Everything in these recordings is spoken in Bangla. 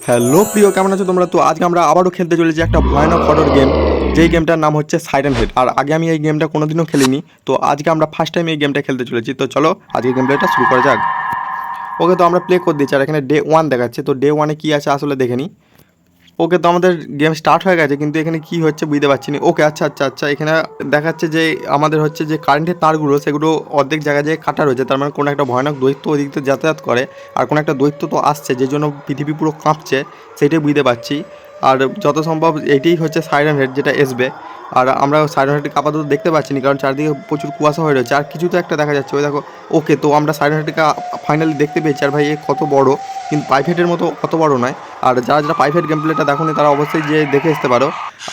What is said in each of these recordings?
হ্যালো প্রিয়, কেমন আছো তোমরা? তো আজকে আমরা আবারও খেলতে চলেছি একটা ভয়ানক হরর গেম, যেই গেমটার নাম হচ্ছে সাইরেন হেড। আর আগে আমি এই গেমটা কোনোদিনও খেলিনি, তো আজকে আমরা ফার্স্ট টাইম এই গেমটা খেলতে চলেছি। তো চলো আজকে গেম প্লেটা শুরু করা যাক। ওকে, তো আমরা প্লে করে দিচ্ছি। আর এখানে ডে 1 দেখাচ্ছে, তো ডে 1-এ কী আছে আসলে দেখে নিই। ওকে, তো আমাদের গেম স্টার্ট হয়ে গেছে, কিন্তু এখানে কি হচ্ছে বুঝতে পারছি না। ওকে, আচ্ছা আচ্ছা আচ্ছা, এখানে দেখাচ্ছে যে আমাদের হচ্ছে যে কারেন্টের তারগুলো সেগুলো অর্ধেক জায়গায় যে কাটা রয়েছে, তার মানে কোনো একটা ভয়ানক দৈত্য ওদিক থেকে যাতায়াত করে। আর কোনো একটা দৈত্য তো আসছে, যে জন্য পৃথিবী পুরো কাঁপছে, সেটাই বুঝতে পারছি। আর যত সম্ভব এইটাই হচ্ছে সাইরেন হেড যেটা আসবে। আর আমরা সাইরেন হেডকে আপাতত দেখতে পাচ্ছি না, কারণ চারদিকে প্রচুর কুয়াশা হয়ে রয়েছে। আর কিছু তো একটা দেখা যাচ্ছে, ওই দেখো। ওকে, তো আমরা সাইরেন হেডকে ফাইনালি দেখতে পেয়েছি। আর ভাই এ কত বড়, কিন্তু প্রাইভেটের মতো অত বড় নয়। আর যারা যারা প্রাইভেট গেম প্লেটা দেখো তারা অবশ্যই যে দেখে আসতে পারো।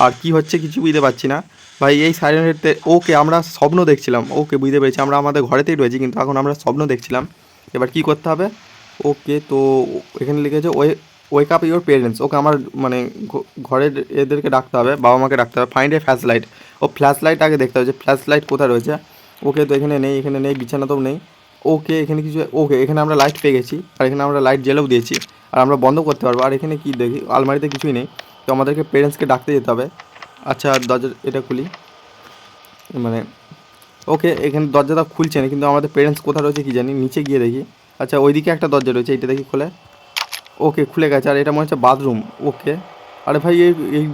আর কি হচ্ছে কিছু বুঝতে পারছি না ভাই এই সাইরেন হেডতে। ওকে, আমরা স্বপ্ন দেখছিলাম। ওকে, বুঝতে পেরেছি, আমরা আমাদের ঘরেতেই রয়েছি, কিন্তু এখন আমরা স্বপ্ন দেখছিলাম। এবার কি করতে হবে? ওকে, তো এখানে লিখেছে ওয়েক আপ ইউর পেরেন্টস। ওকে, আমার মানে ঘরের এদেরকে ডাকতে হবে, বাবা মাকে ডাকতে হবে। Find a flashlight. ও ফ্ল্যাশ লাইট আগে দেখতে হবে যে ফ্ল্যাশ লাইট কোথায় রয়েছে। ওকে, তো এখানে নেই, এখানে নেই, বিছানাতেও নেই। ওকে, এখানে কিছু, ওকে এখানে আমরা লাইট পেয়ে গেছি, আর এখানে আমরা লাইট জ্বেলেও দিয়েছি। আর আমরা বন্ধ করতে পারবো। আর এখানে কি দেখি, আলমারিতে কিছুই নেই, তো আমাদেরকে পেরেন্টসকে ডাকতে যেতে হবে। আচ্ছা, দরজা এটা খুলি, মানে ওকে এখানে দরজাটা খুলছে না, কিন্তু আমাদের পেরেন্টস কোথায় রয়েছে কি জানি। নিচে গিয়ে দেখি। আচ্ছা, ওইদিকে একটা দরজা রয়েছে, এইটা দেখি খোলে। ওকে, খুলে গেছে। আর এটা মনে হচ্ছে বাথরুম। ওকে, আরে ভাই এই এই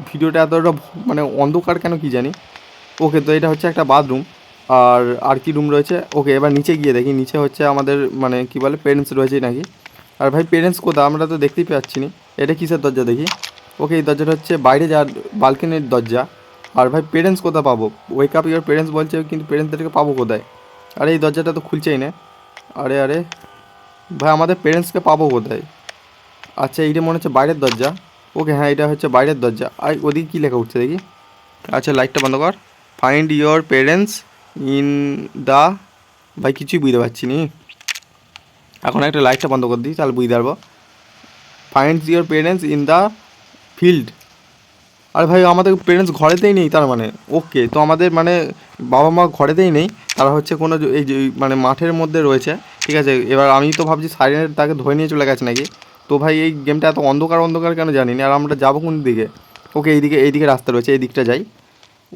ভিডিওটা এতটা মানে অন্ধকার কেন কি জানি। ওকে, তো এটা হচ্ছে একটা বাথরুম। আর আর কি রুম রয়েছে? ওকে, এবার নিচে গিয়ে দেখি। নিচে হচ্ছে আমাদের মানে কি বলে পেরেন্টস রয়েছে নাকি। আর ভাই পেরেন্টস কোথায়, আমরা তো দেখতেই পাচ্ছি না। এটা কিসের দরজা দেখি। ওকে, এই দরজাটা হচ্ছে বাইরে যাওয়ার বালকনির দরজা। আর ভাই পেরেন্টস কোথায় পাবো? ওয়েক আপ ইউর পেরেন্টস বলছে, কিন্তু পেরেন্টসদেরকে পাবো কোথায়? আরে এই দরজাটা তো খুলছেই না। আরে আরে ভাই, আমাদের পেরেন্টসকে পাবো কোথায়? আচ্ছা, এইটা মনে হচ্ছে বাইরের দরজা। ওকে, হ্যাঁ এটা হচ্ছে বাইরের দরজা। আর ওদিকে কী লেখা উঠছে দেখি। আচ্ছা, লাইটটা বন্ধ কর। Find your parents in the, ভাই কিছুই বুঝতে পারছি নি। এখন একটা লাইটটা বন্ধ করে দিই, তাহলে বুঝতে পারবো। Find your parents in the field. আরে ভাই, আমাদের পেরেন্টস ঘরেতেই নেই তার মানে। ওকে, তো আমাদের মানে বাবা মা ঘরেতেই নেই, তারা হচ্ছে কোনো এই যে মানে মাঠের মধ্যে রয়েছে। ঠিক আছে, এবার আমি তো ভাবছি সাইরেনের তাকে ধরে নিয়ে চলে গেছে নাকি। তো ভাই এই গেমটা এত অন্ধকার অন্ধকার কেন জানি না। আর আমরা যাবো কোন দিকে? ওকে, এইদিকে রাস্তা রয়েছে, এই দিকটা যাই।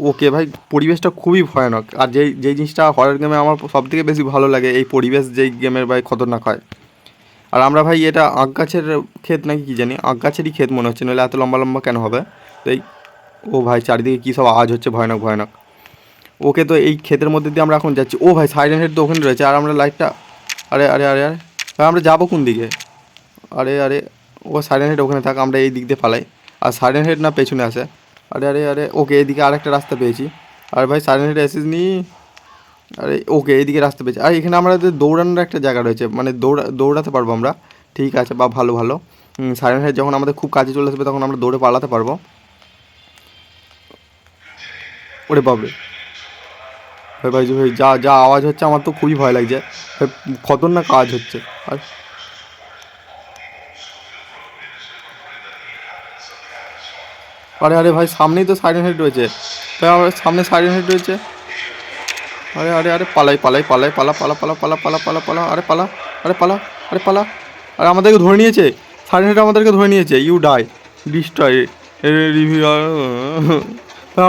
ওকে ভাই, পরিবেশটা খুবই ভয়ানক। আর যেই যেই জিনিসটা হরর গেমে আমার সবথেকে বেশি ভালো লাগে, এই পরিবেশ যেই গেমের ভাই খতরনাক হয়। আর আমরা ভাই এটা আখ গাছের ক্ষেত নাকি কি জানি, আখ গাছেরই ক্ষেত মনে হচ্ছে, নইলে এত লম্বা লম্বা কেন হবে? তো এই, ও ভাই চারিদিকে কী সব আওয়াজ হচ্ছে ভয়ানক ভয়ানক। ওকে, তো এই ক্ষেতের মধ্যে দিয়ে আমরা এখন যাচ্ছি। ও ভাই, সাইরেন হেড তো ওখানে রয়েছে, আর আমরা লাইটটা, আরে আরে আরে আরে ভাই, আমরা যাবো কোন দিকে? আরে আরে, ও সাইরেন হেড ওখানে থাক, আমরা এই দিক দিয়ে পালাই। আর সাইরেন হেড না পেছনে আসে। আরে আরে আরে, ওকে এইদিকে আরেকটা রাস্তা পেয়েছি। আর ভাই সাইরেন হেড এসেস নি। আরে ওকে, এইদিকে রাস্তা পেয়েছি। আর এখানে আমাদের দৌড়ানোর একটা জায়গা রয়েছে, মানে দৌড়াতে পারবো আমরা। ঠিক আছে, বা ভালো ভালো। সাইরেন হেড যখন আমাদের খুব কাজে চলে আসবে, তখন আমরা দৌড়ে পালাতে পারবো। ওরে বাবরে, ভাই ভাই ভাই, যা যা আওয়াজ হচ্ছে আমার তো খুবই ভয় লাগছে ভাই, খতরনাক আওয়াজ হচ্ছে। আর আরে আরে ভাই, সামনেই তো সাইরেন হেড রয়েছে ভাই, আমার সামনে সাইরেন হেড রয়েছে। আরে আরে আরে, পালাই পালাই পালাই, পালা পালা পালা পালা পালা পালা পালা, আরে পালা, আরে পালা, আরে পালা। আরে আমাদেরকে ধরে নিয়েছে, সাইরেন হেড আমাদেরকে ধরে নিয়েছে। You die, destroy review.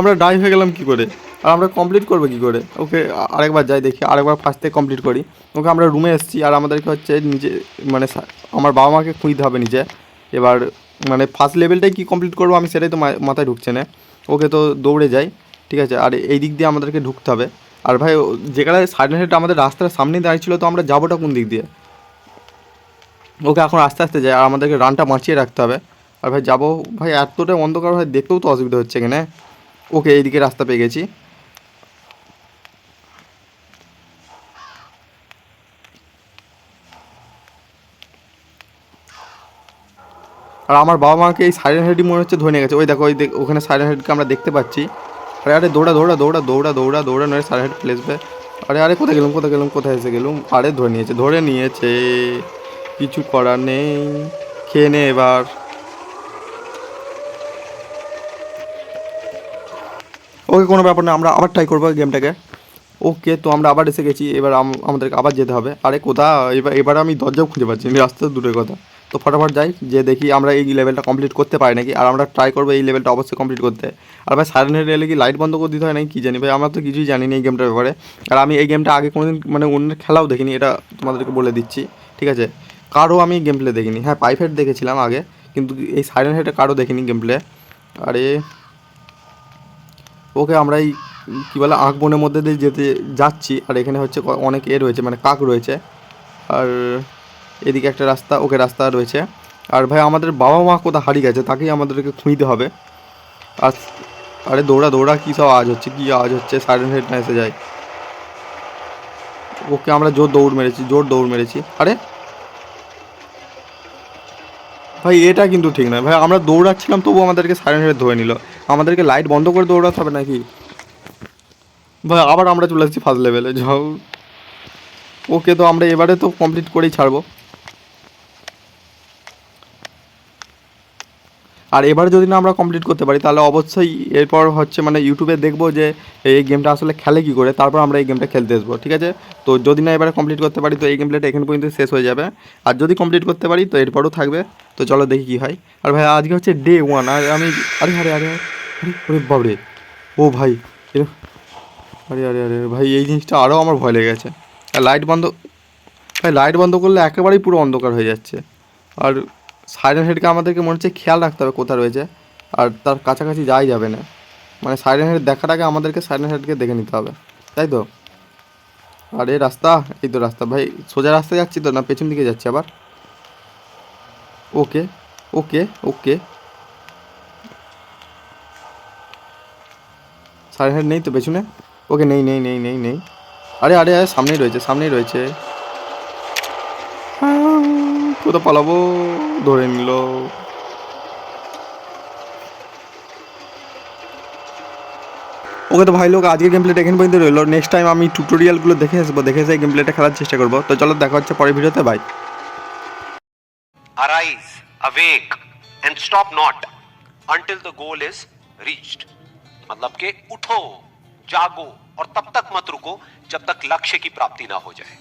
আমরা ডাই হয়ে গেলাম কি করে? আর আমরা কমপ্লিট করবো কী করে? ওকে, আরেকবার যাই দেখি, আরেকবার ফার্স্ট থেকে কমপ্লিট করি। ওকে, আমরা রুমে এসেছি, আর আমাদেরকে হচ্ছে নিজে মানে আমার বাবা মাকে খুঁজতে হবে নিজে। এবার মানে ফার্স্ট লেভেলটাই কী কমপ্লিট করবো আমি সেটাই তো মাথায় ঢুকছে না। ওকে, তো দৌড়ে যাই। ঠিক আছে, আর এই দিক দিয়ে আমাদেরকে ঢুকতে হবে। আর ভাই যেখানে সাইলেন্ট হেড আমাদের রাস্তার সামনেই দাঁড়িয়েছিল, তো আমরা যাবোটা কোন দিক দিয়ে? ওকে, এখন আস্তে আস্তে যাই, আর আমাদেরকে রানটা বাঁচিয়ে রাখতে হবে। আর ভাই যাবো ভাই, এতটা অন্ধকার ভাই, দেখতেও তো অসুবিধা হচ্ছে এখানে। ওকে, এইদিকে রাস্তা পেয়ে গেছি। আর আমার বাবা মাকে এই সাইলেন্ট হেডই মনে হচ্ছে ধরে নিয়ে গেছে। ওই দেখো, ওখানে সাইলেন্ট হেডকে আমরা দেখতে পাচ্ছি। আরে আরে, দৌড়া দৌড়া দৌড়া দৌড়া দৌড়া দৌড়া, নয় সাইলেন্ট হেড ফেলে আসবে। আরে আরে, কোথায় গেলাম কোথায় গেলাম, কোথায় এসে গেলুম? আরে ধরে নিয়েছে ধরে নিয়েছে, কিছু করার নেই, খেয়ে নে এবার। ওকে, কোনো ব্যাপার না, আমরা আবার ট্রাই করবো গেমটাকে। ওকে, তো আমরা আবার এসে গেছি। এবার আমাদেরকে আবার যেতে হবে। আরে কোথা, এবার এবার আমি দরজাও খুঁজে পাচ্ছি না, রাস্তা দূরের কথা। তো ফটাফট যাই, যে দেখি আমরা এই লেভেলটা কমপ্লিট করতে পারি নাকি। আর আমরা ট্রাই করবো এই লেভেলটা অবশ্যই কমপ্লিট করতে। আর ভাই সাইরেন হেড এলে কি লাইট বন্ধ করে দিতে হয় নাকি কী জানি ভাই, আমরা তো কিছুই জানি না এই গেমটার ব্যাপারে। আর আমি এই গেমটা আগে কোনোদিন মানে অন্যের খেলাও দেখিনি, এটা তোমাদেরকে বলে দিচ্ছি, ঠিক আছে। কারও আমি গেম প্লে দেখিনি। হ্যাঁ পাইপ হেড দেখেছিলাম আগে, কিন্তু এই সাইরেন হেডে কারও দেখিনি গেম প্লে। আরে ওকে, আমরা এই কী বলে আঁক বনের মধ্যে দিয়ে যেতে যাচ্ছি। আর এখানে হচ্ছে অনেক রয়েছে, মানে কাক রয়েছে। আর এদিকে একটা রাস্তা, ওকে রাস্তা রয়েছে। আর ভাই আমাদের বাবা মা কোথাও হারিয়ে গেছে, তাকেই আমাদেরকে খুঁজতে হবে। আর আরে দৌড়া দৌড়া, কী সব আওয়াজ হচ্ছে, কী আওয়াজ হচ্ছে, সাইরেন হেড না এসে যায়। ওকে আমরা জোর দৌড় মেরেছি। আরে ভাই এটা কিন্তু ঠিক নয় ভাই, আমরা দৌড়াচ্ছিলাম তবু আমাদেরকে সাইরেন হেড ধরে নিল। আমাদেরকে লাইট বন্ধ করে দৌড়াতে হবে নাকি ভাই? আবার আমরা চলে আসছি ফার্স্ট লেভেলে, যাও। ওকে, তো আমরা এবারে তো কমপ্লিট করেই ছাড়বো। আর এবার যদি না আমরা কমপ্লিট করতে পারি তাহলে অবশ্যই এরপর হচ্ছে মানে ইউটিউবে দেখবো যে এই গেমটা আসলে খেলে কী করে, তারপর আমরা এই গেমটা খেলতে আসবো, ঠিক আছে। তো যদি না এবারে কমপ্লিট করতে পারি তো এই গেম প্লেটা এখানে পর্যন্ত শেষ হয়ে যাবে। আর যদি কমপ্লিট করতে পারি তো এরপরও থাকবে। তো চলো দেখি কী হয়। আর ভাই আজকে হচ্ছে ডে 1, আর আমি আরে আরে আরে আরে ওরে বাবরে, ও ভাই আরে আরে আরে ভাই, এই জিনিসটা আরও আমার ভয় লেগে গেছে। আর লাইট বন্ধ, ভাই লাইট বন্ধ করলে একেবারেই পুরো অন্ধকার হয়ে যাচ্ছে। আর সাইরেন হেডকে আমাদেরকে মনে হচ্ছে খেয়াল রাখতে হবে কোথায় রয়েছে, আর তার কাছাকাছি যাওয়াই যাবে না। মানে সাইরেন হেড দেখার আগে আমাদেরকে সাইরেন হেডকে দেখে নিতে হবে, তাই তো। আর এই রাস্তা, এই তো রাস্তা ভাই, সোজা রাস্তায় যাচ্ছি তো না পেছন দিকে যাচ্ছি আবার? ওকে ওকে ওকে, সাইরেন হেড নেই তো পেছনে? ওকে নেই নেই নেই নেই নেই। আরে আরে আরে সামনেই রয়েছে, সামনেই রয়েছে। কোথাও পালাবো, ধরে নিল। ওকে তো ভাই লোক আজকে গেম প্লেটা এখানে পর্যন্ত রইলো। নেক্সট টাইম আমি টিউটোরিয়ালগুলো দেখে আসবো, দেখে এসে গেম প্লেটা খেলার চেষ্টা করবো। তো চলো দেখা হচ্ছে পরের ভিডিওতে, by. Arise, awake, and stop not until the goal is reached. मतलब के उठो, जागो और तब तक मत रुको जब तक लक्ष्य की प्राप्ति ना हो जाए।